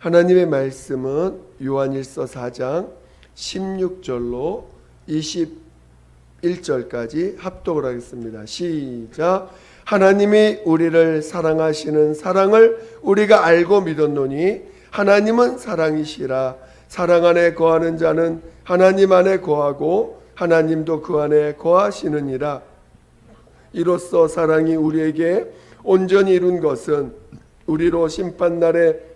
하나님의 말씀은 요한일서 4장 16절로 21절까지 합독을 하겠습니다. 시작. 하나님이 우리를 사랑하시는 사랑을 우리가 알고 믿었노니 하나님은 사랑이시라. 사랑 안에 거하는 자는 하나님 안에 거하고 하나님도 그 안에 거하시느니라. 이로써 사랑이 우리에게 온전히 이룬 것은 우리로 심판날에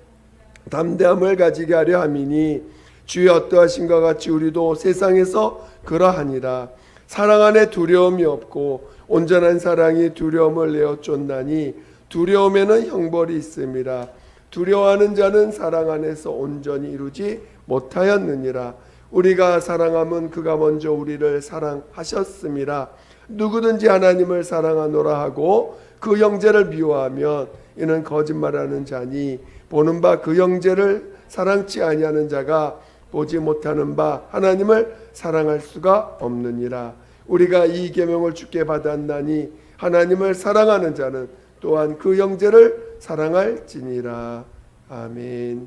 담대함을 가지게 하려 함이니 주의 어떠하신가 같이 우리도 세상에서 그러하니라. 사랑 안에 두려움이 없고 온전한 사랑이 두려움을 내어 쫓나니 두려움에는 형벌이 있음이라. 두려워하는 자는 사랑 안에서 온전히 이루지 못하였느니라. 우리가 사랑함은 그가 먼저 우리를 사랑하셨음이라. 누구든지 하나님을 사랑하노라 하고 그 형제를 미워하면 이는 거짓말하는 자니 보는 바 그 형제를 사랑치 아니하는 자가 보지 못하는 바 하나님을 사랑할 수가 없느니라. 우리가 이 계명을 주께 받았나니 하나님을 사랑하는 자는 또한 그 형제를 사랑할지니라. 아멘.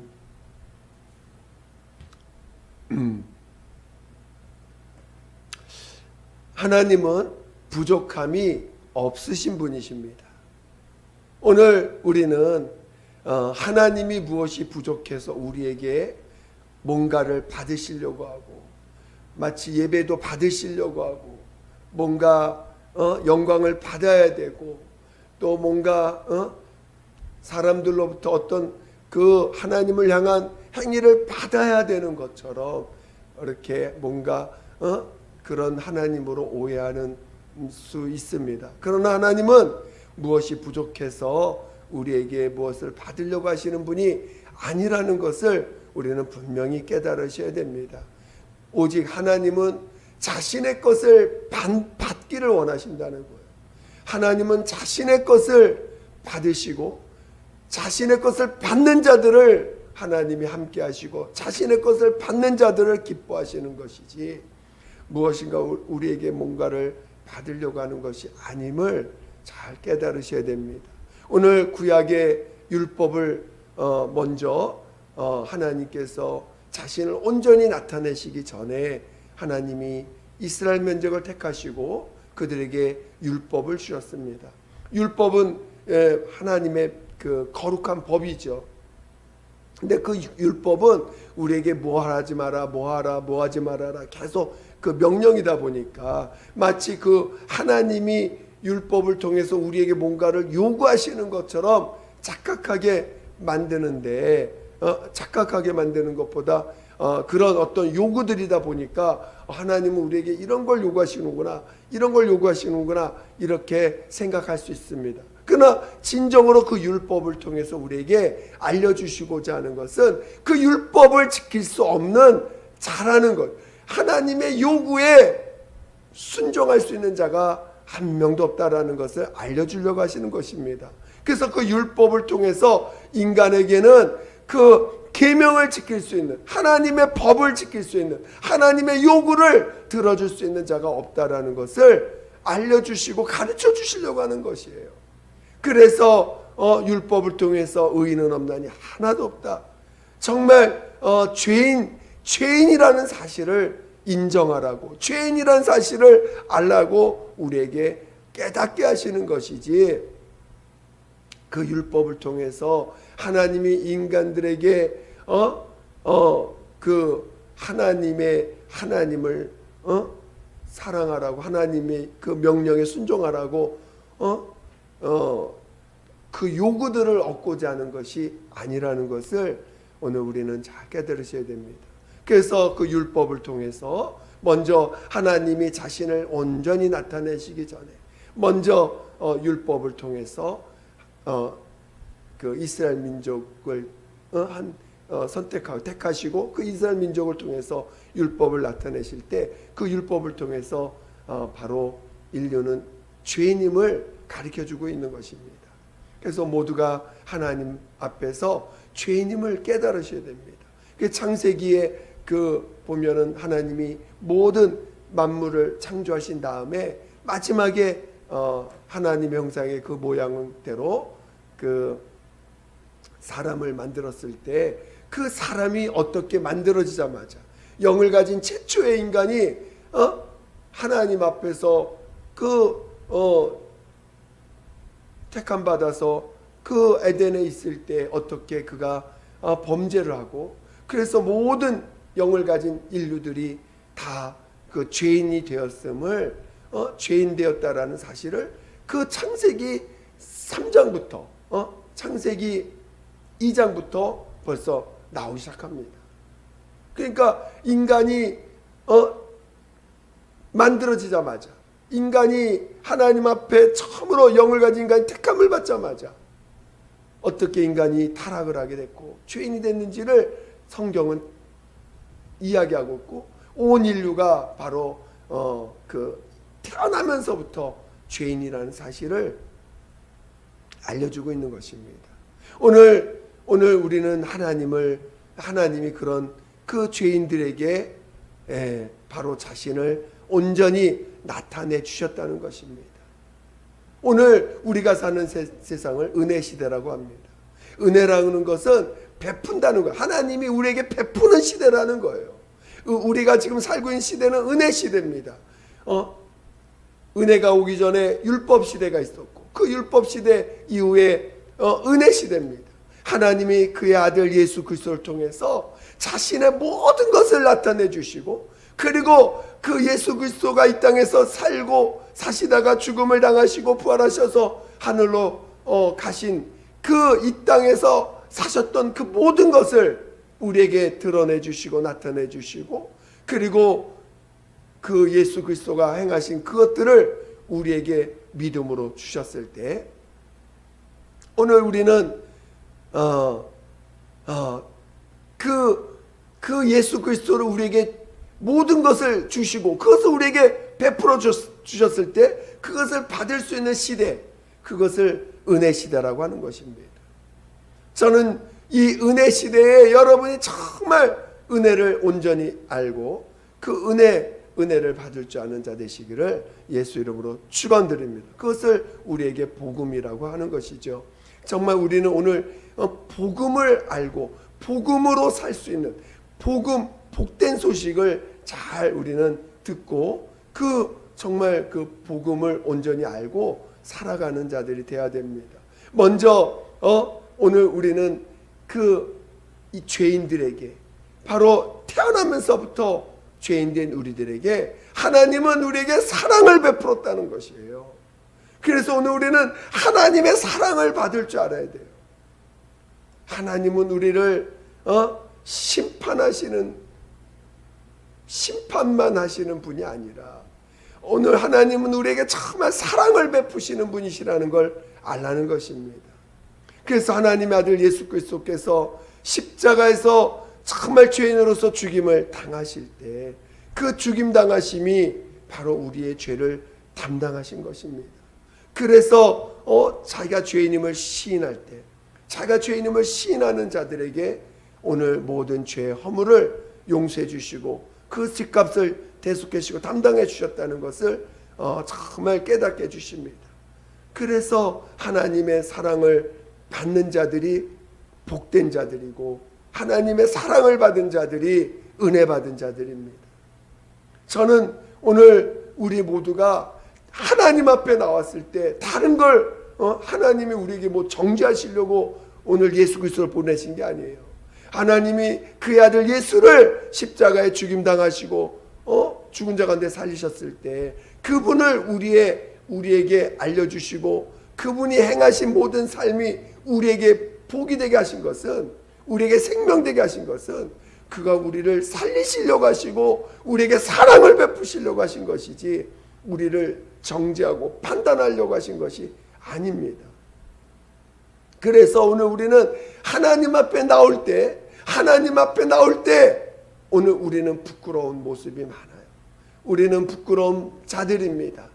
하나님은 부족함이 없으신 분이십니다. 오늘 우리는 하나님이 무엇이 부족해서 우리에게 뭔가를 받으시려고 하고 마치 예배도 받으시려고 하고 뭔가 영광을 받아야 되고 또 뭔가 사람들로부터 어떤 그 하나님을 향한 행위를 받아야 되는 것처럼 이렇게 뭔가 그런 하나님으로 오해하는 수 있습니다. 그러나 하나님은 무엇이 부족해서 우리에게 무엇을 받으려고 하시는 분이 아니라는 것을 우리는 분명히 깨달으셔야 됩니다. 오직 하나님은 자신의 것을 받기를 원하신다는 거예요. 하나님은 자신의 것을 받으시고 자신의 것을 받는 자들을 하나님이 함께 하시고 자신의 것을 받는 자들을 기뻐하시는 것이지 무엇인가 우리에게 뭔가를 받으려고 하는 것이 아님을 잘 깨달으셔야 됩니다. 오늘 구약의 율법을 먼저 하나님께서 자신을 온전히 나타내시기 전에 하나님이 이스라엘 민족을 택하시고 그들에게 율법을 주셨습니다. 율법은 하나님의 그 거룩한 법이죠. 근데 그 율법은 우리에게 뭐 하지 마라, 뭐 하라, 뭐 하지 말아라 계속 그 명령이다 보니까 마치 그 하나님이 율법을 통해서 우리에게 뭔가를 요구하시는 것처럼 착각하게 만드는데 착각하게 만드는 것보다 그런 어떤 요구들이다 보니까 하나님은 우리에게 이런 걸 요구하시는구나, 이런 걸 요구하시는구나 이렇게 생각할 수 있습니다. 그러나 진정으로 그 율법을 통해서 우리에게 알려주시고자 하는 것은 그 율법을 지킬 수 없는 자라는 것, 하나님의 요구에 순종할 수 있는 자가 한 명도 없다라는 것을 알려주려고 하시는 것입니다. 그래서 그 율법을 통해서 인간에게는 그 계명을 지킬 수 있는 하나님의 법을 지킬 수 있는 하나님의 요구를 들어줄 수 있는 자가 없다라는 것을 알려주시고 가르쳐 주시려고 하는 것이에요. 그래서 율법을 통해서 의인은 없나니 하나도 없다. 정말 죄인이라는 사실을 인정하라고 죄인이라는 사실을 알라고 우리에게 깨닫게 하시는 것이지 그 율법을 통해서 하나님이 인간들에게 그 하나님을 사랑하라고 하나님의 그 명령에 순종하라고 그 요구들을 얻고자 하는 것이 아니라는 것을 오늘 우리는 잘 깨달으셔야 됩니다. 그래서 그 율법을 통해서 먼저 하나님이 자신을 온전히 나타내시기 전에 먼저 율법을 통해서 그 이스라엘 민족을 선택하고 택하시고 그 이스라엘 민족을 통해서 율법을 나타내실 때 그 율법을 통해서 바로 인류는 죄인임을 가르쳐주고 있는 것입니다. 그래서 모두가 하나님 앞에서 죄인임을 깨달으셔야 됩니다. 그 창세기에 보면은 하나님이 모든 만물을 창조하신 다음에 마지막에 하나님의 형상의 그 모양대로 그 사람을 만들었을 때 그 사람이 어떻게 만들어지자마자 영을 가진 최초의 인간이 하나님 앞에서 택함 받아서 그 에덴에 있을 때 어떻게 그가 범죄를 하고, 그래서 모든 영을 가진 인류들이 다 그 죄인이 되었음을, 죄인 되었다라는 사실을 그 창세기 3장부터 창세기 2장부터 벌써 나오기 시작합니다. 그러니까 인간이 만들어지자마자, 인간이 하나님 앞에 처음으로 영을 가진 인간이 택함을 받자마자 어떻게 인간이 타락을 하게 됐고 죄인이 됐는지를 성경은 이야기하고 있고, 온 인류가 바로 그 태어나면서부터 죄인이라는 사실을 알려주고 있는 것입니다. 오늘 우리는 하나님이 그런 그 죄인들에게 바로 자신을 온전히 나타내 주셨다는 것입니다. 오늘 우리가 사는 세상을 은혜 시대라고 합니다. 은혜라는 것은 베푼다는 거예요. 하나님이 우리에게 베푸는 시대라는 거예요. 우리가 지금 살고 있는 시대는 은혜 시대입니다. 은혜가 오기 전에 율법 시대가 있었고, 그 율법 시대 이후에 은혜 시대입니다. 하나님이 그의 아들 예수 그리스도를 통해서 자신의 모든 것을 나타내 주시고, 그리고 그 예수 그리스도가 이 땅에서 살고 사시다가 죽음을 당하시고 부활하셔서 하늘로 가신 그 이 땅에서 사셨던 그 모든 것을 우리에게 드러내 주시고 나타내 주시고, 그리고 그 예수 그리스도가 행하신 그것들을 우리에게 믿음으로 주셨을 때, 오늘 우리는 그 예수 그리스도를 우리에게 모든 것을 주시고 그것을 우리에게 베풀어 주셨을 때 그것을 받을 수 있는 시대, 그것을 은혜 시대라고 하는 것입니다. 저는 이 은혜 시대에 여러분이 정말 은혜를 온전히 알고 그 은혜를 받을 줄 아는 자 되시기를 예수 이름으로 축원드립니다. 그것을 우리에게 복음이라고 하는 것이죠. 정말 우리는 오늘 복음을 알고 복음으로 살 수 있는 복된 소식을 잘 우리는 듣고 정말 그 복음을 온전히 알고 살아가는 자들이 되어야 됩니다. 먼저 오늘 우리는 이 죄인들에게, 바로 태어나면서부터 죄인된 우리들에게 하나님은 우리에게 사랑을 베풀었다는 것이에요. 그래서 오늘 우리는 하나님의 사랑을 받을 줄 알아야 돼요. 하나님은 우리를 심판만 하시는 분이 아니라 오늘 하나님은 우리에게 정말 사랑을 베푸시는 분이시라는 걸 알라는 것입니다. 그래서 하나님의 아들 예수 그리스도께서 십자가에서 정말 죄인으로서 죽임을 당하실 때 그 죽임 당하심이 바로 우리의 죄를 담당하신 것입니다. 그래서 자기가 죄인임을 시인할 때, 자기가 죄인임을 시인하는 자들에게 오늘 모든 죄의 허물을 용서해 주시고 그 집값을 대속해 주시고 담당해 주셨다는 것을 정말 깨닫게 해 주십니다. 그래서 하나님의 사랑을 받는 자들이 복된 자들이고 하나님의 사랑을 받은 자들이 은혜 받은 자들입니다. 저는 오늘 우리 모두가 하나님 앞에 나왔을 때 다른 걸 하나님이 우리에게 정죄하시려고 오늘 예수 그리스도를 보내신 게 아니에요. 하나님이 그의 아들 예수를 십자가에 죽임당하시고 죽은 자 가운데 살리셨을 때 그분을 우리에게 알려주시고 그분이 행하신 모든 삶이 우리에게 복이 되게 하신 것은, 우리에게 생명되게 하신 것은 그가 우리를 살리시려고 하시고 우리에게 사랑을 베푸시려고 하신 것이지 우리를 정죄하고 판단하려고 하신 것이 아닙니다. 그래서 오늘 우리는 하나님 앞에 나올 때 오늘 우리는 부끄러운 모습이 많아요. 우리는 부끄러운 자들입니다.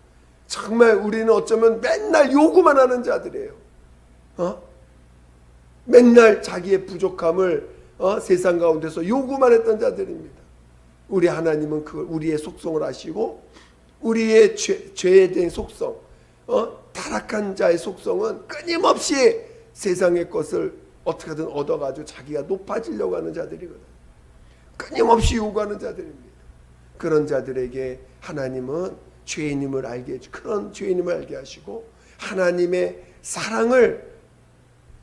정말 우리는 어쩌면 맨날 요구만 하는 자들이에요. 맨날 자기의 부족함을 세상 가운데서 요구만 했던 자들입니다. 우리 하나님은 우리의 속성을 아시고 우리의 죄에 대한 속성, 타락한 자의 속성은 끊임없이 세상의 것을 어떻게든 얻어가지고 자기가 높아지려고 하는 자들이거든. 끊임없이 요구하는 자들입니다. 그런 자들에게 하나님은 죄인임을 알게 해주고, 그런 죄인임을 알게 하시고 하나님의 사랑을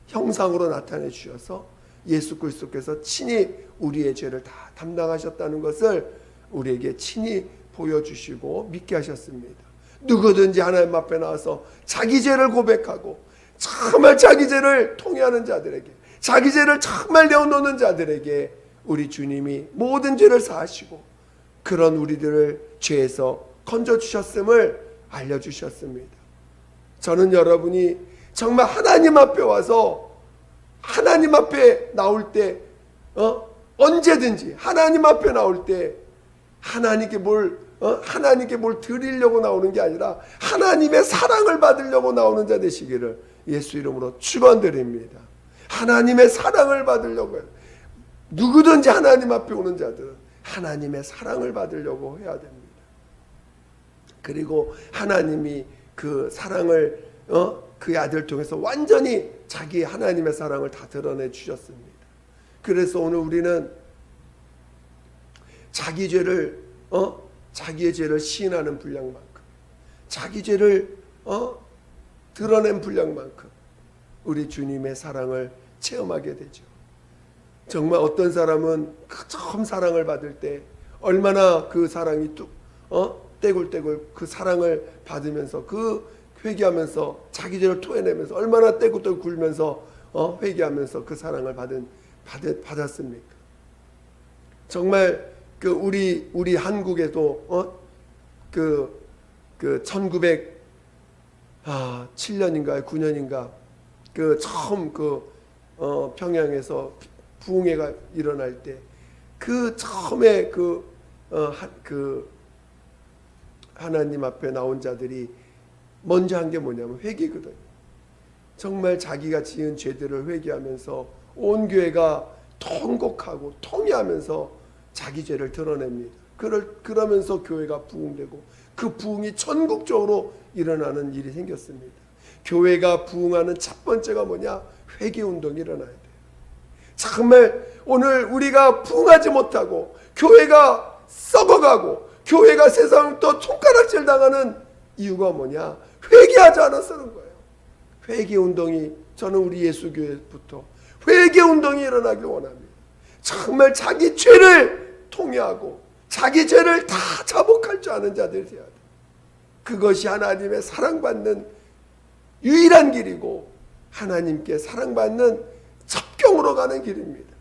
형상으로 나타내 주셔서 예수 그리스도께서 친히 우리의 죄를 다 담당하셨다는 것을 우리에게 친히 보여주시고 믿게 하셨습니다. 누구든지 하나님 앞에 나와서 자기 죄를 고백하고 정말 자기 죄를 통회하는 자들에게, 자기 죄를 정말 내어놓는 자들에게 우리 주님이 모든 죄를 사하시고 그런 우리들을 죄에서 건져주셨음을 알려주셨습니다. 저는 여러분이 정말 하나님 앞에 와서 하나님 앞에 나올 때 언제든지 하나님 앞에 나올 때 하나님께 뭘 드리려고 나오는 게 아니라 하나님의 사랑을 받으려고 나오는 자 되시기를 예수 이름으로 축원드립니다. 하나님의 사랑을 받으려고 해요. 누구든지 하나님 앞에 오는 자들은 하나님의 사랑을 받으려고 해야 됩니다. 그리고 하나님이 그 사랑을 그의 아들을 통해서 완전히 자기 하나님의 사랑을 다 드러내 주셨습니다. 그래서 오늘 우리는 자기 죄를 자기의 죄를 시인하는 분량만큼, 자기 죄를 드러낸 분량만큼 우리 주님의 사랑을 체험하게 되죠. 정말 어떤 사람은 처음 사랑을 받을 때 얼마나 그 사랑이 떼굴떼굴 그 사랑을 받으면서 그 회개하면서 자기 죄를 토해내면서 얼마나 떼굴떼굴 굴면서 회개하면서 그 사랑을 받았습니까? 정말 그 우리 한국에도 그 1907년인가 9년인가 그 처음 평양에서 부흥회가 일어날 때 그 처음에 하나님 앞에 나온 자들이 먼저 한 게 뭐냐면 회개거든요. 정말 자기가 지은 죄들을 회개하면서 온 교회가 통곡하고 통회하면서 자기 죄를 드러냅니다. 그러면서 교회가 부흥되고 그 부흥이 전국적으로 일어나는 일이 생겼습니다. 교회가 부흥하는 첫 번째가 뭐냐? 회개운동이 일어나야 돼요. 정말 오늘 우리가 부흥하지 못하고 교회가 썩어가고 교회가 세상부터 손가락질 당하는 이유가 뭐냐? 회개하지 않아서 그런 거예요. 회개운동이, 저는 우리 예수교회부터 회개운동이 일어나길 원합니다. 정말 자기 죄를 통회하고 자기 죄를 다 자복할 줄 아는 자들이 되어야 돼요. 그것이 하나님의 사랑받는 유일한 길이고 하나님께 사랑받는 접경으로 가는 길입니다.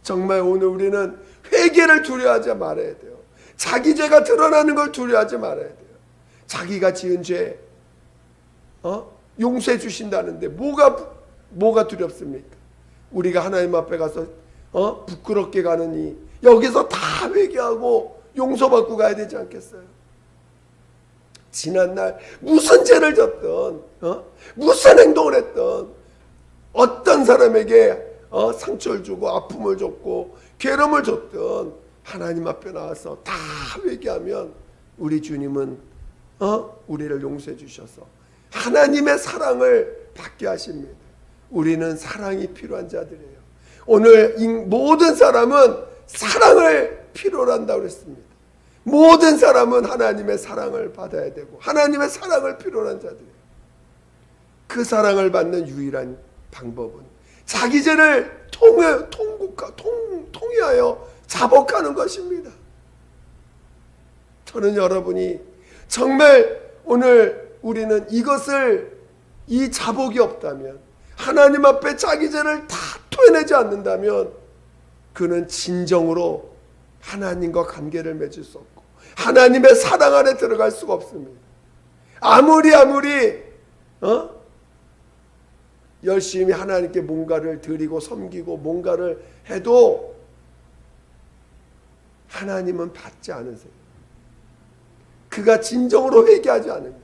정말 오늘 우리는 회개를 두려워하지 말아야 돼요. 자기 죄가 드러나는 걸 두려워하지 말아야 돼요. 자기가 지은 죄 용서해 주신다는데 뭐가 두렵습니까? 우리가 하나님 앞에 가서 부끄럽게 가느니 여기서 다 회개하고 용서받고 가야 되지 않겠어요? 지난날 무슨 죄를 졌던 무슨 행동을 했던 어떤 사람에게 상처를 주고 아픔을 줬고 괴로움을 줬던 하나님 앞에 나와서 다 회개하면 우리 주님은 우리를 용서해 주셔서 하나님의 사랑을 받게 하십니다. 우리는 사랑이 필요한 자들이에요. 오늘 모든 사람은 사랑을 필요로 한다고 그랬습니다. 모든 사람은 하나님의 사랑을 받아야 되고 하나님의 사랑을 필요로 한 자들이에요. 그 사랑을 받는 유일한 방법은 자기 죄를 통회하여 자복하는 것입니다. 저는 여러분이 정말 오늘 우리는 이 자복이 없다면, 하나님 앞에 자기 죄를 다 토해내지 않는다면 그는 진정으로 하나님과 관계를 맺을 수 없고 하나님의 사랑 안에 들어갈 수가 없습니다. 아무리 열심히 하나님께 뭔가를 드리고 섬기고 뭔가를 해도 하나님은 받지 않으세요. 그가 진정으로 회개하지 않으면,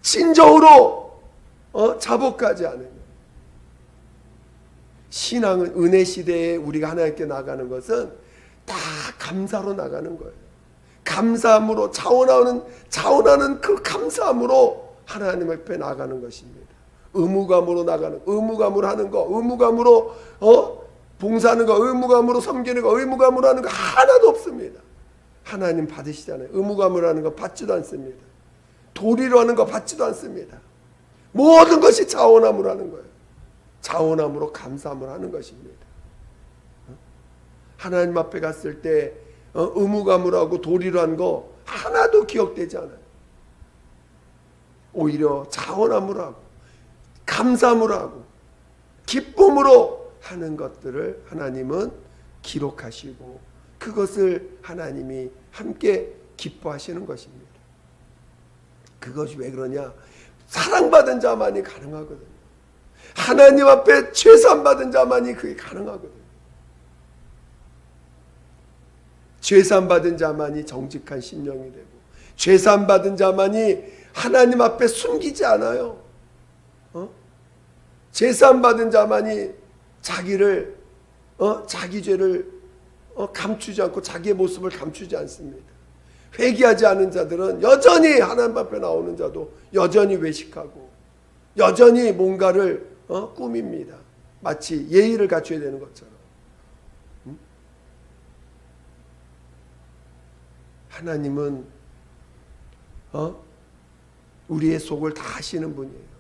진정으로 자복하지 않으면. 신앙은 은혜 시대에 우리가 하나님께 나가는 것은 다 감사로 나가는 거예요. 감사함으로 자원하는 그 감사함으로 하나님 앞에 나가는 것입니다. 의무감으로 나가는, 의무감으로 하는 거, 의무감으로 봉사하는 거, 의무감으로 섬기는 거, 의무감으로 하는 거 하나도 없습니다. 하나님 받으시잖아요. 의무감으로 하는 거 받지도 않습니다. 도리로 하는 거 받지도 않습니다. 모든 것이 자원함으로 하는 거예요. 자원함으로 감사함으로 하는 것입니다. 하나님 앞에 갔을 때 의무감으로 하고 도리로 한 거 하나도 기억되지 않아요. 오히려 자원함으로 하고 감사함으로 하고 기쁨으로 하는 것들을 하나님은 기록하시고 그것을 하나님이 함께 기뻐하시는 것입니다. 그것이 왜 그러냐? 사랑받은 자만이 가능하거든요. 하나님 앞에 죄산받은 자만이 그게 가능하거든요. 죄산받은 자만이 정직한 심령이 되고 죄산받은 자만이 하나님 앞에 숨기지 않아요. 죄산받은 자만이 자기를 자기 죄를 감추지 않고 자기의 모습을 감추지 않습니다. 회개하지 않은 자들은 여전히 하나님 앞에 나오는 자도 여전히 외식하고 여전히 뭔가를 꾸밉니다. 마치 예의를 갖춰야 되는 것처럼. 하나님은 우리의 속을 다 아시는 분이에요.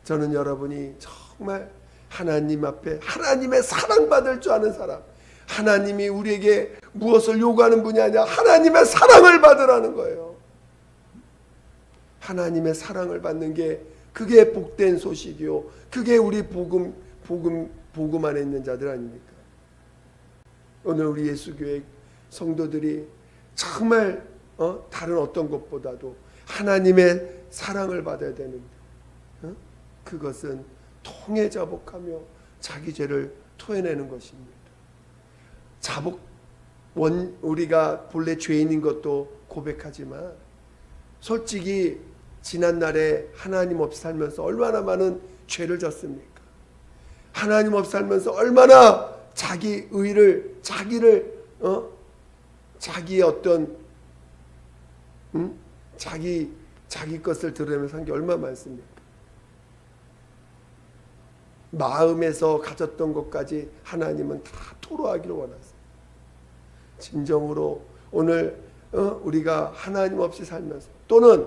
저는 여러분이 정말 하나님 앞에 하나님의 사랑받을 줄 아는 사람, 하나님이 우리에게 무엇을 요구하는 분이 아니라 하나님의 사랑을 받으라는 거예요. 하나님의 사랑을 받는 게 그게 복된 소식이요, 그게 우리 복음 안에 있는 자들 아닙니까? 오늘 우리 예수교회 성도들이 정말 다른 어떤 것보다도 하나님의 사랑을 받아야 되는데 그것은 통해 자복하며 자기 죄를 토해내는 것입니다. 우리가 본래 죄인인 것도 고백하지만 솔직히 지난날에 하나님 없이 살면서 얼마나 많은 죄를 졌습니까? 하나님 없이 살면서 얼마나 자기 의를 자기의 어떤 자기 것을 드러내면서 한 게 얼마나 많습니까? 마음에서 가졌던 것까지 하나님은 다 토로하기를 원하세요. 진정으로 오늘 우리가 하나님 없이 살면서 또는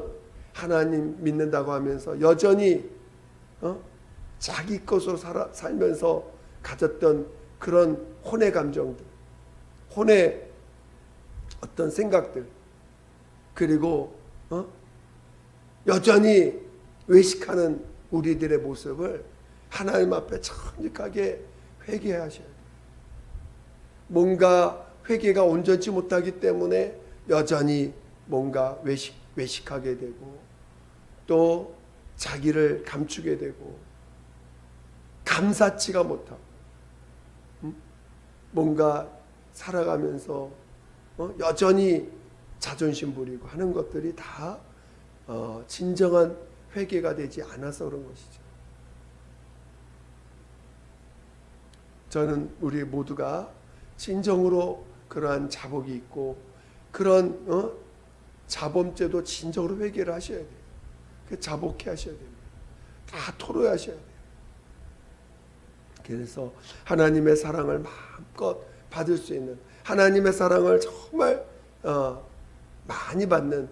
하나님 믿는다고 하면서 여전히 자기 것으로 살면서 가졌던 그런 혼의 감정들, 혼의 어떤 생각들, 그리고 여전히 외식하는 우리들의 모습을 하나님 앞에 정직하게 회개하셔야 돼요. 뭔가 회개가 온전치 못하기 때문에 여전히 뭔가 외식하게 되고 또 자기를 감추게 되고 감사치가 못하고 뭔가 살아가면서 여전히 자존심 부리고 하는 것들이 다 진정한 회개가 되지 않아서 그런 것이죠. 저는 우리 모두가 진정으로 그러한 자복이 있고 그런 자범죄도 진정으로 회개를 하셔야 돼요. 자복해 하셔야 됩니다. 다 토로하셔야 돼요. 그래서 하나님의 사랑을 마음껏 받을 수 있는, 하나님의 사랑을 정말 많이 받는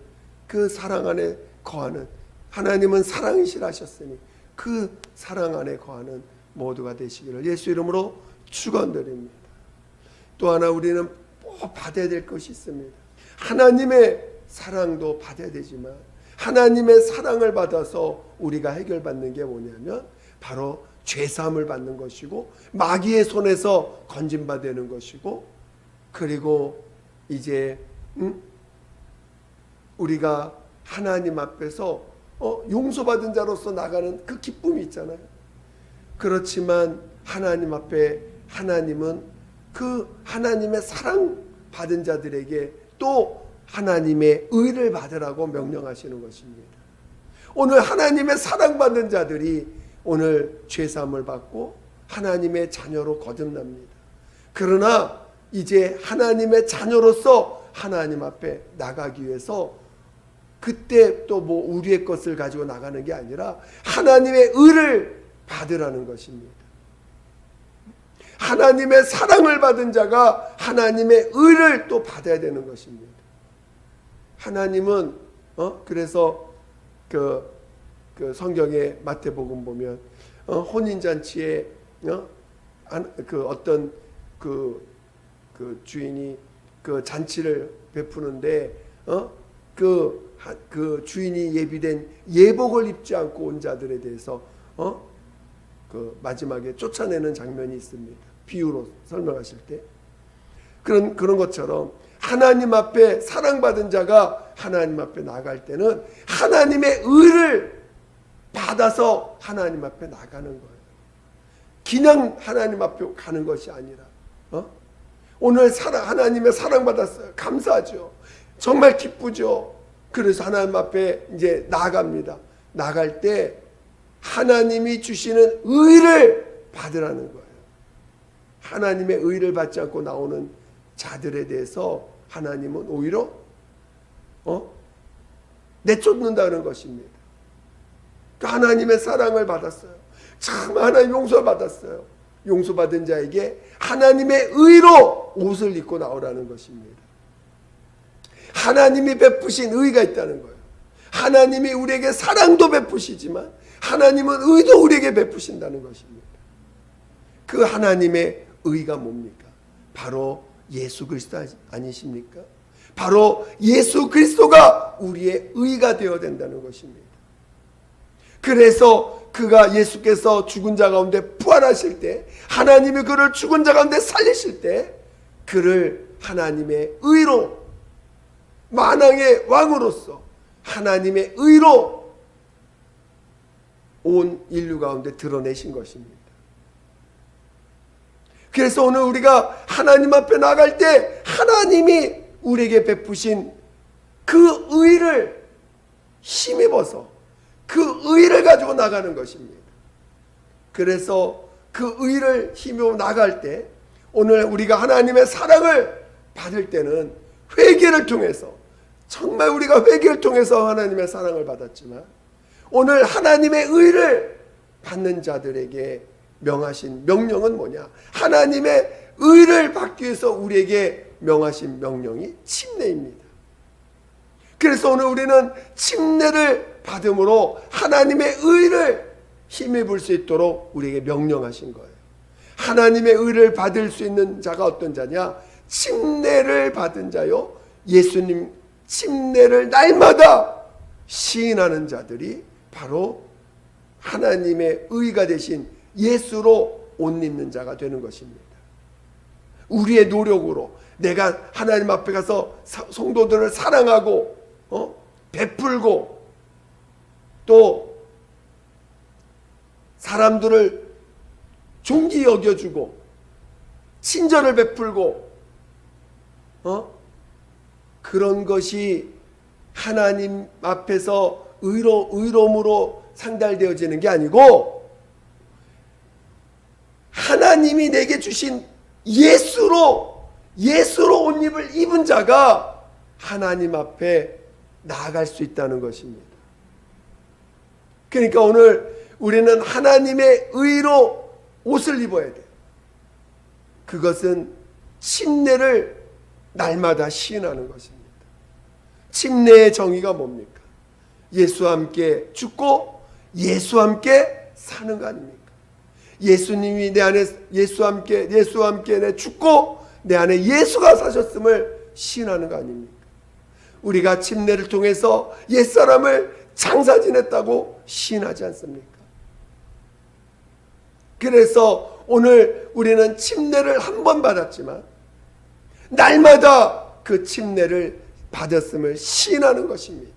그 사랑 안에 거하는, 하나님은 사랑이시라 하셨으니 그 사랑 안에 거하는 모두가 되시기를 예수 이름으로 축원드립니다. 또 하나 우리는 꼭 받아야 될 것이 있습니다. 하나님의 사랑도 받아야 되지만 하나님의 사랑을 받아서 우리가 해결받는 게 뭐냐면 바로 죄사함을 받는 것이고 마귀의 손에서 건진받는 것이고 그리고 이제 우리가 하나님 앞에서 용서받은 자로서 나가는 그 기쁨이 있잖아요. 그렇지만 하나님 앞에 하나님은 그 하나님의 사랑 받은 자들에게 또 하나님의 의를 받으라고 명령하시는 것입니다. 오늘 하나님의 사랑받는 자들이 오늘 죄사함을 받고 하나님의 자녀로 거듭납니다. 그러나 이제 하나님의 자녀로서 하나님 앞에 나가기 위해서 그때 또 뭐 우리의 것을 가지고 나가는 게 아니라 하나님의 의를 받으라는 것입니다. 하나님의 사랑을 받은 자가 하나님의 의를 또 받아야 되는 것입니다. 하나님은 그래서 그 성경의 마태복음 보면 혼인 잔치에 그 어떤 그 주인이 그 잔치를 베푸는데 그 주인이 예비된 예복을 입지 않고 온 자들에 대해서 그 마지막에 쫓아내는 장면이 있습니다. 비유로 설명하실 때 그런 것처럼 하나님 앞에 사랑받은 자가 하나님 앞에 나갈 때는 하나님의 의를 받아서 하나님 앞에 나가는 거예요. 그냥 하나님 앞에 가는 것이 아니라 오늘 하나님의 사랑받았어요. 감사하죠. 정말 기쁘죠. 그래서 하나님 앞에 이제 나갑니다. 나갈 때 하나님이 주시는 의를 받으라는 거예요. 하나님의 의를 받지 않고 나오는 자들에 대해서 하나님은 오히려 내쫓는다는 것입니다. 하나님의 사랑을 받았어요. 참 하나님 용서 받았어요. 용서받은 자에게 하나님의 의로 옷을 입고 나오라는 것입니다. 하나님이 베푸신 의가 있다는 거예요. 하나님이 우리에게 사랑도 베푸시지만 하나님은 의도 우리에게 베푸신다는 것입니다. 그 하나님의 의가 뭡니까? 바로 예수 그리스도 아니십니까? 바로 예수 그리스도가 우리의 의가 되어야 된다는 것입니다. 그래서 그가 예수께서 죽은 자 가운데 부활하실 때 하나님이 그를 죽은 자 가운데 살리실 때 그를 하나님의 의로 만왕의 왕으로서 하나님의 의로 온 인류 가운데 드러내신 것입니다. 그래서 오늘 우리가 하나님 앞에 나갈 때 하나님이 우리에게 베푸신 그 의를 힘입어서 그 의를 가지고 나가는 것입니다. 그래서 그 의를 힘입어 나갈 때 오늘 우리가 하나님의 사랑을 받을 때는 회개를 통해서 정말 우리가 회개를 통해서 하나님의 사랑을 받았지만 오늘 하나님의 의를 받는 자들에게 명하신 명령은 뭐냐? 하나님의 의를 받기 위해서 우리에게 명하신 명령이 침례입니다. 그래서 오늘 우리는 침례를 받음으로 하나님의 의를 힘입을 수 있도록 우리에게 명령하신 거예요. 하나님의 의를 받을 수 있는 자가 어떤 자냐? 침례를 받은 자요. 예수님 침례를 날마다 시인하는 자들이 바로 하나님의 의가 되신 예수로 옷 입는 자가 되는 것입니다. 우리의 노력으로 내가 하나님 앞에 가서 성도들을 사랑하고 베풀고 또 사람들을 존귀 여겨주고 친절을 베풀고 그런 것이 하나님 앞에서 의로움으로 상달되어지는 게 아니고 하나님이 내게 주신 예수로 옷 입은 자가 하나님 앞에 나아갈 수 있다는 것입니다. 그러니까 오늘 우리는 하나님의 의로 옷을 입어야 돼요. 그것은 침례를 날마다 시인하는 것입니다. 침례의 정의가 뭡니까? 예수와 함께 죽고 예수와 함께 사는 거 아닙니까? 예수님이 내 안에 예수와 함께 내 죽고 내 안에 예수가 사셨음을 시인하는 거 아닙니까? 우리가 침례를 통해서 옛사람을 장사 지냈다고 시인하지 않습니까? 그래서 오늘 우리는 침례를 한 번 받았지만 날마다 그 침례를 받았음을 시인하는 것입니다.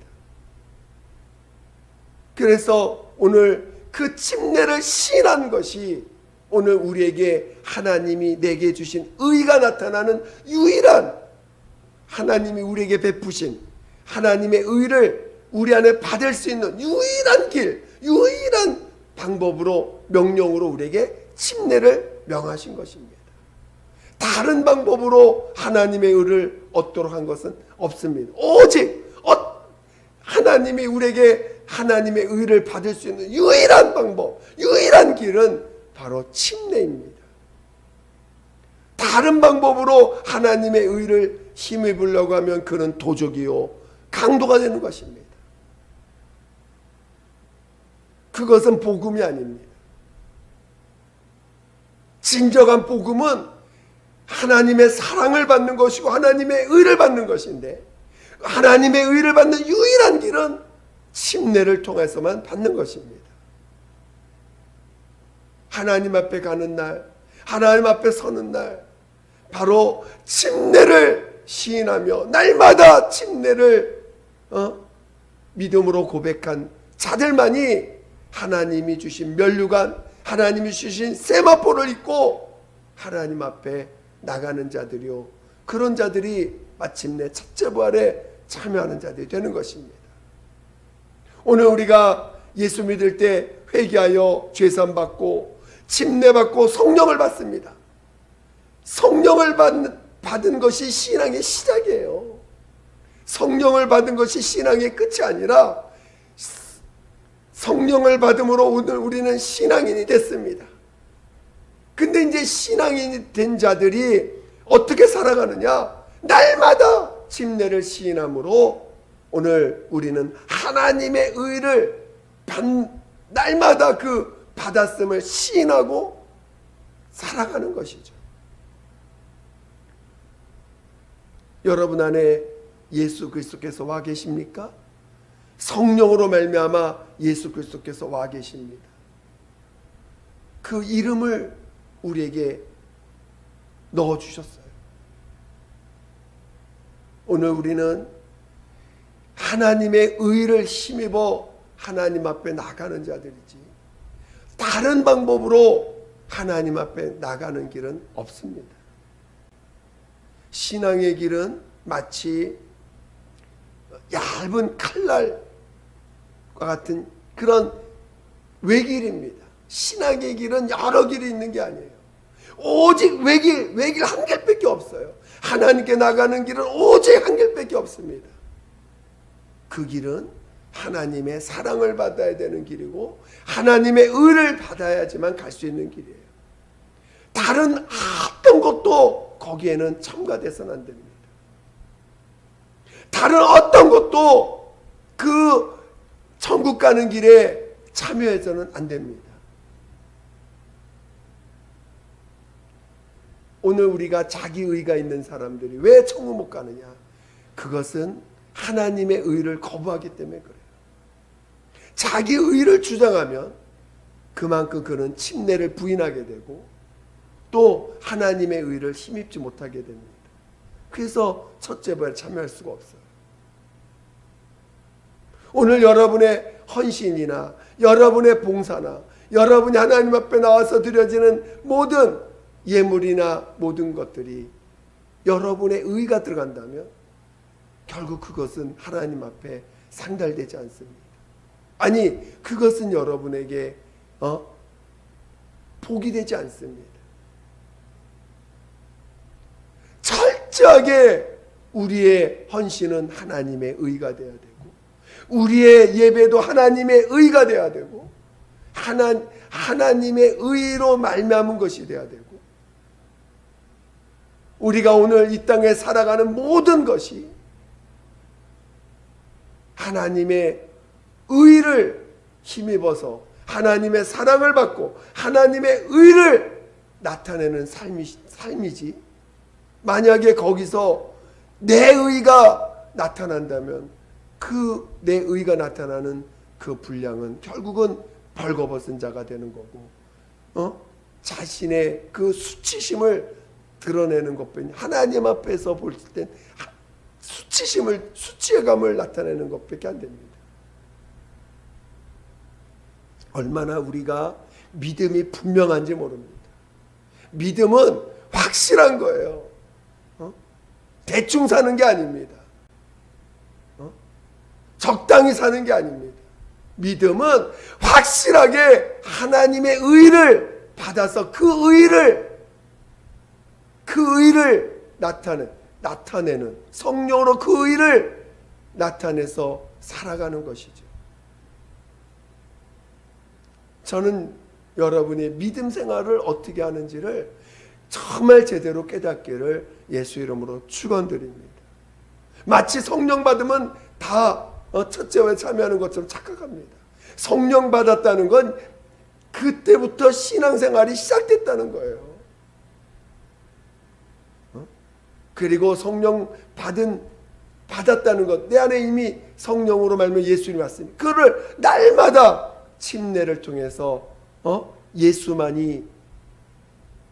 그래서 오늘 그 침례를 시인한 것이 오늘 우리에게 하나님이 내게 주신 의가 나타나는 유일한 하나님이 우리에게 베푸신 하나님의 의를 우리 안에 받을 수 있는 유일한 길, 유일한 방법으로 명령으로 우리에게 침례를 명하신 것입니다. 다른 방법으로 하나님의 의를 얻도록 한 것은 없습니다. 오직 하나님이 우리에게 하나님의 의를 받을 수 있는 유일한 방법, 유일한 길은 바로 침례입니다. 다른 방법으로 하나님의 의를 힘입으려고 하면 그는 도적이요 강도가 되는 것입니다. 그것은 복음이 아닙니다. 진정한 복음은 하나님의 사랑을 받는 것이고 하나님의 의를 받는 것인데, 하나님의 의를 받는 유일한 길은 침례를 통해서만 받는 것입니다. 하나님 앞에 가는 날, 하나님 앞에 서는 날, 바로 침례를 시인하며 날마다 침례를 믿음으로 고백한 자들만이 하나님이 주신 면류관, 하나님이 주신 세마포를 입고 하나님 앞에 나가는 자들이요, 그런 자들이 마침내 첫째 부활에 참여하는 자들이 되는 것입니다. 오늘 우리가 예수 믿을 때 회개하여 죄산 받고 침례 받고 성령을 받습니다. 성령을 받은 것이 신앙의 시작이에요. 성령을 받은 것이 신앙의 끝이 아니라 성령을 받음으로 오늘 우리는 신앙인이 됐습니다. 근데 이제 신앙인이 된 자들이 어떻게 살아가느냐? 날마다 침례를 시인함으로 오늘 우리는 하나님의 의를 날마다 그 받았음을 시인하고 살아가는 것이죠. 여러분 안에 예수 그리스도께서 와 계십니까? 성령으로 말미암아 예수 그리스도께서 와 계십니다. 그 이름을 우리에게 넣어주셨어요. 오늘 우리는 하나님의 의를 힘입어 하나님 앞에 나가는 자들이지, 다른 방법으로 하나님 앞에 나가는 길은 없습니다. 신앙의 길은 마치 얇은 칼날과 같은 그런 외길입니다. 신앙의 길은 여러 길이 있는 게 아니에요. 오직 외길 한 길밖에 없어요. 하나님께 나가는 길은 오직 한 길밖에 없습니다. 그 길은 하나님의 사랑을 받아야 되는 길이고 하나님의 의를 받아야지만 갈 수 있는 길이에요. 다른 어떤 것도 거기에는 첨가돼서는 안 됩니다. 다른 어떤 것도 그 천국 가는 길에 참여해서는 안 됩니다. 오늘 우리가 자기의가 있는 사람들이 왜 천국 못 가느냐? 그것은 하나님의 의를 거부하기 때문에 그래요. 자기의를 주장하면 그만큼 그는 침례를 부인하게 되고 또 하나님의 의를 힘입지 못하게 됩니다. 그래서 첫째 부활에 참여할 수가 없어요. 오늘 여러분의 헌신이나 여러분의 봉사나 여러분이 하나님 앞에 나와서 드려지는 모든 예물이나 모든 것들이 여러분의 의가 들어간다면 결국 그것은 하나님 앞에 상달되지 않습니다. 아니, 그것은 여러분에게 복이 되지 않습니다. 철저하게 우리의 헌신은 하나님의 의가 되어야 되고 우리의 예배도 하나님의 의가 되어야 되고 하나님의 의로 말미암은 것이 되어야 되고 우리가 오늘 이 땅에 살아가는 모든 것이 하나님의 의를 힘입어서 하나님의 사랑을 받고 하나님의 의를 나타내는 삶이지, 만약에 거기서 내 의가 나타난다면 그 내 의가 나타나는 그 분량은 결국은 벌거벗은 자가 되는 거고 자신의 그 수치심을 드러내는 것뿐이, 하나님 앞에서 볼 땐 수치감을 나타내는 것밖에 안 됩니다. 얼마나 우리가 믿음이 분명한지 모릅니다. 믿음은 확실한 거예요. 대충 사는 게 아닙니다. 적당히 사는 게 아닙니다. 믿음은 확실하게 하나님의 의를 받아서 그 의를 나타내는 성령으로 그 의를 나타내서 살아가는 것이죠. 저는 여러분이 믿음 생활을 어떻게 하는지를 정말 제대로 깨닫기를 예수 이름으로 축원드립니다. 마치 성령 받으면 다 첫째에 참여하는 것처럼 착각합니다. 성령 받았다는 건 그때부터 신앙생활이 시작됐다는 거예요. 그리고 성령 받았다는 것, 내 안에 이미 성령으로 말미암아 예수님이 왔으니 그를 날마다 침례를 통해서 예수만이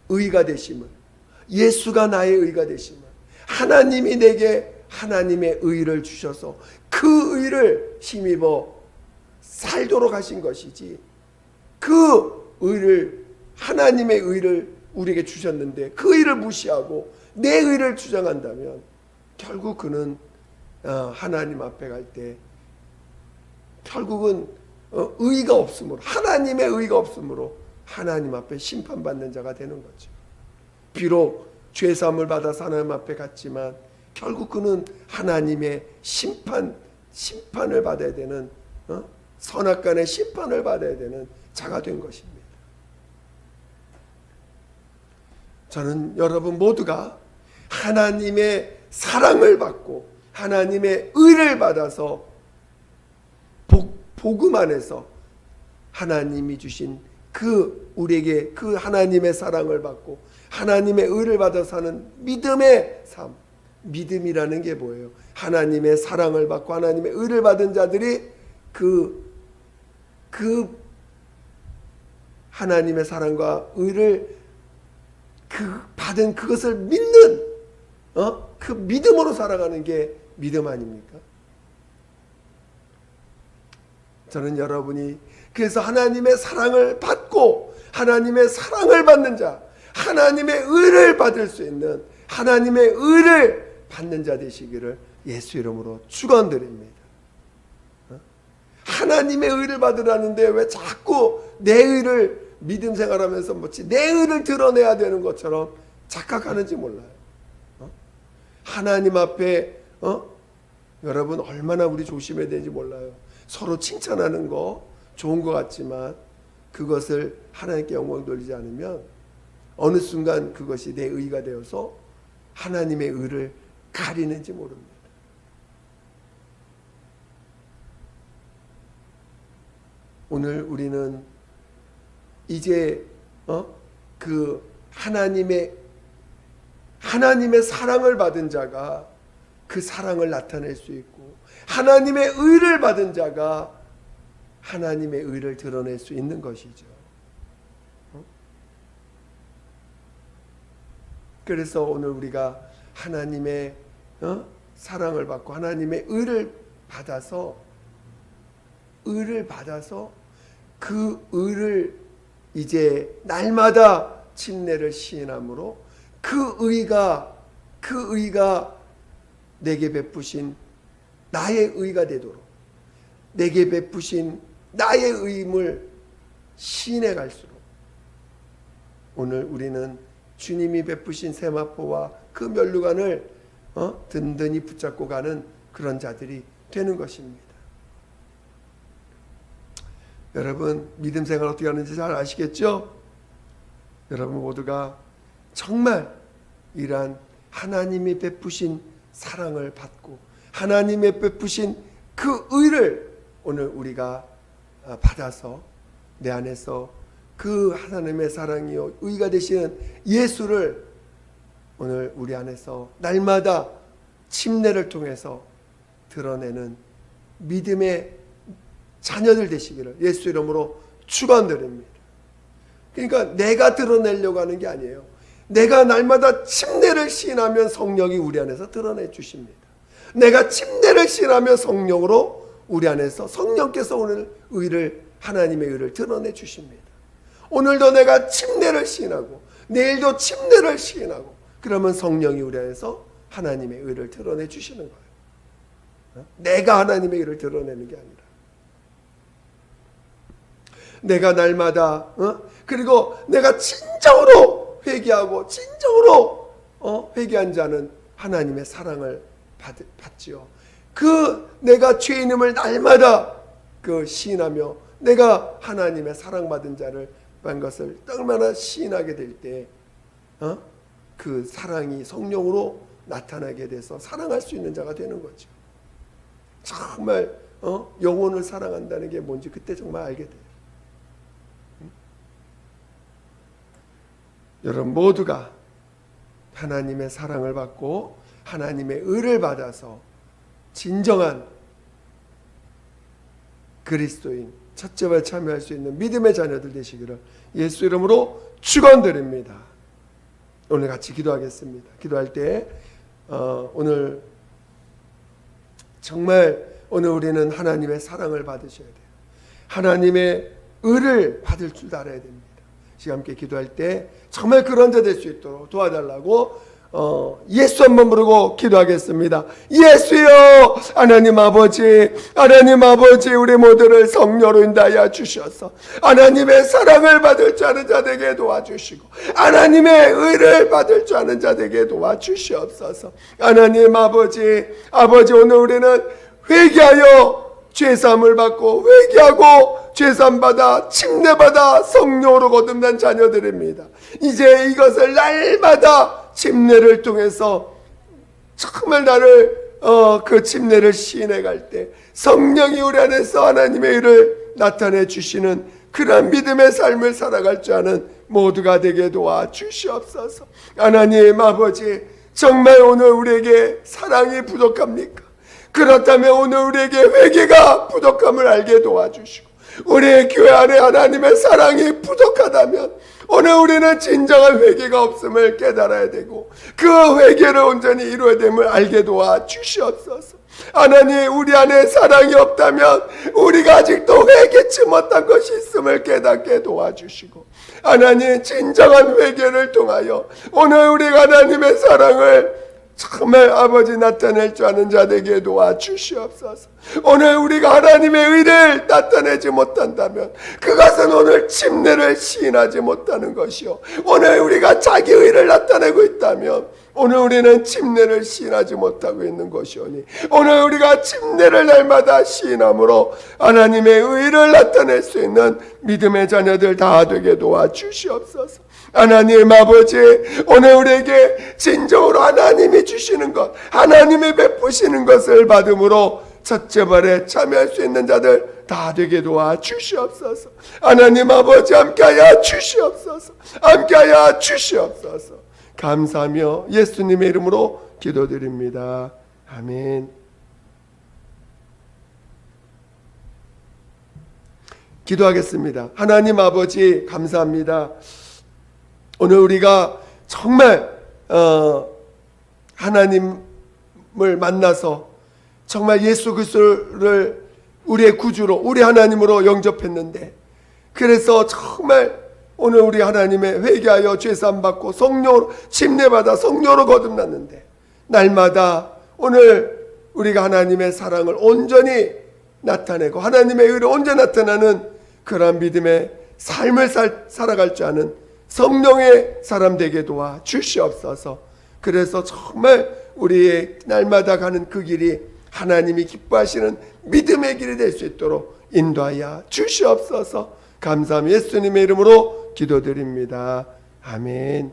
의가 되심을, 예수가 나의 의가 되심을, 하나님이 내게 하나님의 의를 주셔서 그 의를 힘입어 살도록 하신 것이지, 그 의를, 하나님의 의를 우리에게 주셨는데 그 의를 무시하고 내 의를 주장한다면 결국 그는 하나님 앞에 갈 때 결국은 의가 없으므로, 하나님의 의가 없으므로 하나님 앞에 심판받는 자가 되는 거죠. 비록 죄사함을 받아서 하나님 앞에 갔지만 결국 그는 하나님의 심판을 받아야 되는, 선악간의 심판을 받아야 되는 자가 된 것입니다. 저는 여러분 모두가 하나님의 사랑을 받고 하나님의 의를 받아서 복음 안에서 하나님이 주신 그 우리에게 그 하나님의 사랑을 받고 하나님의 의를 받아 사는 믿음의 삶. 믿음이라는 게 뭐예요? 하나님의 사랑을 받고 하나님의 의를 받은 자들이 그 하나님의 사랑과 의를 받은 그것을 믿는 그 믿음으로 살아가는 게 믿음 아닙니까? 저는 여러분이 그래서 하나님의 사랑을 받고 하나님의 사랑을 받는 자, 하나님의 의를 받을 수 있는, 하나님의 의를 받는 자 되시기를 예수 이름으로 축원드립니다. 하나님의 의를 받으라는데 왜 자꾸 내 의를 믿음 생활하면서 내 의를 드러내야 되는 것처럼 착각하는지 몰라요. 하나님 앞에 여러분 얼마나 우리 조심해야 되는지 몰라요. 서로 칭찬하는 거 좋은 것 같지만 그것을 하나님께 영광 돌리지 않으면 어느 순간 그것이 내 의가 되어서 하나님의 의를 가리는지 모릅니다. 오늘 우리는 이제 그 하나님의 사랑을 받은 자가 그 사랑을 나타낼 수 있고 하나님의 의를 받은 자가 하나님의 의를 드러낼 수 있는 것이죠. 그래서 오늘 우리가 하나님의 사랑을 받고 하나님의 의를 받아서 그 의를 이제 날마다 침례를 시인함으로 그 의가 내게 베푸신 나의 의가 되도록 내게 베푸신 나의 의임을 시인해 갈수록 오늘 우리는 주님이 베푸신 세마포와 그 면류관을 든든히 붙잡고 가는 그런 자들이 되는 것입니다. 여러분 믿음 생활 어떻게 하는지 잘 아시겠죠? 여러분 모두가 정말 이러한 하나님이 베푸신 사랑을 받고 하나님의 베푸신 그 의를 오늘 우리가 받아서 내 안에서 그 하나님의 사랑이요 의가 되시는 예수를 오늘 우리 안에서 날마다 침례를 통해서 드러내는 믿음의 자녀들 되시기를 예수 이름으로 축원드립니다. 그러니까 내가 드러내려고 하는 게 아니에요. 내가 날마다 침례를 시인하면 성령이 우리 안에서 드러내 주십니다. 내가 침례를 시인하면 성령으로 우리 안에서 성령께서 오늘 의를 하나님의 의를 드러내 주십니다. 오늘도 내가 침례를 시인하고 내일도 침례를 시인하고 그러면 성령이 우리 안에서 하나님의 의를 드러내 주시는 거예요. 내가 하나님의 의를 드러내는 게 아니라 내가 날마다 그리고 내가 진정으로 회개하고 진정으로 회개한 자는 하나님의 사랑을 받지요. 내가 죄인임을 날마다 시인하며 내가 하나님의 사랑받은 자를 한 것을 얼마나 시인하게 될 때 그 사랑이 성령으로 나타나게 돼서 사랑할 수 있는 자가 되는 거죠. 정말 영혼을 사랑한다는 게 뭔지 그때 정말 알게 돼요. 여러분 모두가 하나님의 사랑을 받고 하나님의 의를 받아서 진정한 그리스도인 첫째발 참여할 수 있는 믿음의 자녀들 되시기를 예수 이름으로 축원드립니다. 오늘 같이 기도하겠습니다. 기도할 때 오늘 정말 오늘 우리는 하나님의 사랑을 받으셔야 돼요. 하나님의 의를 받을 줄 알아야 됩니다. 지금 함께 기도할 때 정말 그런 자 될 수 있도록 도와달라고 예수 한번 부르고 기도하겠습니다. 예수여, 하나님 아버지 우리 모두를 성령으로 인도하여 주셔서 하나님의 사랑을 받을 줄 아는 자 되게 도와주시고 하나님의 의를 받을 줄 아는 자 되게 도와주시옵소서. 하나님 아버지 오늘 우리는 회개하여 죄사함을 받고 회개하고 죄사함받아 침례받아 성령으로 거듭난 자녀들입니다. 이제 이것을 날마다 침례를 통해서 정말 나를 그 침례를 시인해 갈 때 성령이 우리 안에서 하나님의 일을 나타내 주시는 그런 믿음의 삶을 살아갈 줄 아는 모두가 되게 도와주시옵소서. 하나님 아버지 정말 오늘 우리에게 사랑이 부족합니까? 그렇다면 오늘 우리에게 회개가 부족함을 알게 도와주시고 우리의 교회 안에 하나님의 사랑이 부족하다면 오늘 우리는 진정한 회개가 없음을 깨달아야 되고 그 회개를 온전히 이루어야 됨을 알게 도와주시옵소서. 하나님 우리 안에 사랑이 없다면 우리가 아직도 회개치 못한 것이 있음을 깨닫게 도와주시고 하나님 진정한 회개를 통하여 오늘 우리가 하나님의 사랑을 정말 아버지 나타낼 줄 아는 자 되게 도와주시옵소서. 오늘 우리가 하나님의 의를 나타내지 못한다면 그것은 오늘 침례를 시인하지 못하는 것이요 오늘 우리가 자기 의를 나타내고 있다면 오늘 우리는 침례를 시인하지 못하고 있는 것이오니 오늘 우리가 침례를 날마다 시인함으로 하나님의 의를 나타낼 수 있는 믿음의 자녀들 다 되게 도와주시옵소서. 하나님 아버지 오늘 우리에게 진정으로 하나님이 주시는 것 하나님이 베푸시는 것을 받음으로 첫째 발에 참여할 수 있는 자들 다 되게 도와주시옵소서. 하나님 아버지 함께하여 주시옵소서. 함께하여 주시옵소서. 감사하며 예수님의 이름으로 기도드립니다. 아멘. 기도하겠습니다. 하나님 아버지 감사합니다. 오늘 우리가 정말 하나님을 만나서 정말 예수 그리스도를 우리의 구주로 우리 하나님으로 영접했는데 그래서 정말 오늘 우리 하나님의 회개하여 죄사함 받고 성령으로 침례받아 성령으로 거듭났는데 날마다 오늘 우리가 하나님의 사랑을 온전히 나타내고 하나님의 의를 온전히 나타나는 그러한 믿음의 삶을 살아갈 줄 아는 성령의 사람 되게 도와 주시옵소서. 그래서 정말 우리의 날마다 가는 그 길이 하나님이 기뻐하시는 믿음의 길이 될 수 있도록 인도하여 주시옵소서. 감사합니다. 예수님의 이름으로 기도드립니다. 아멘.